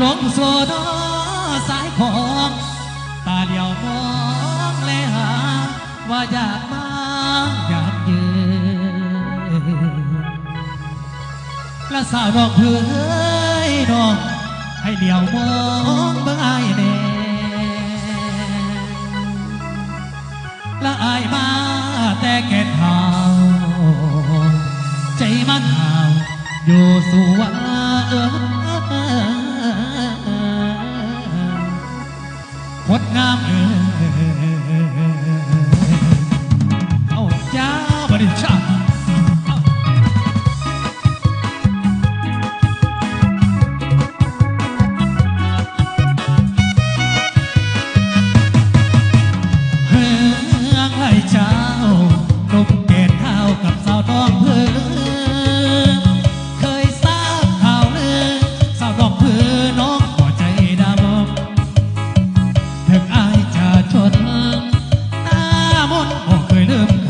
ลงโซดอสายของตาเดียวมองและหาว่าอยากมาอยากยืนและสาวดอกเพื่อยน้องให้เดียวมองเบิ่งอายแน่และอายมาแต่แก่เท้าใจมันหาวอยู่สู่วันคดงามเอาเจ้าบริชาเจ้าลมเกศเท้ากับสาวทองเพื่อเคยทราบข่าวลือสาวทองเพื่อน้องหัวใจดำถึงอายจะชนหน้ามนบ่เคยลืมค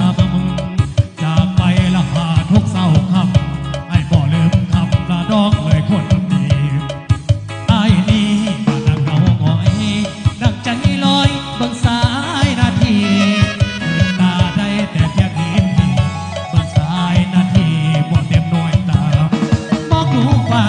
ำจากไปละหาทุกเศร้าคำไอ้บ่ลืมคำละดอกเลยคนดีไอ้นี่มานั่งเงาหงอยนั่งใจลอยเบิ่งสายนาทีแต่เพียงเห็นเบิ่งสายนาทีบ่เต็มหน่วยตามองดูฟ้า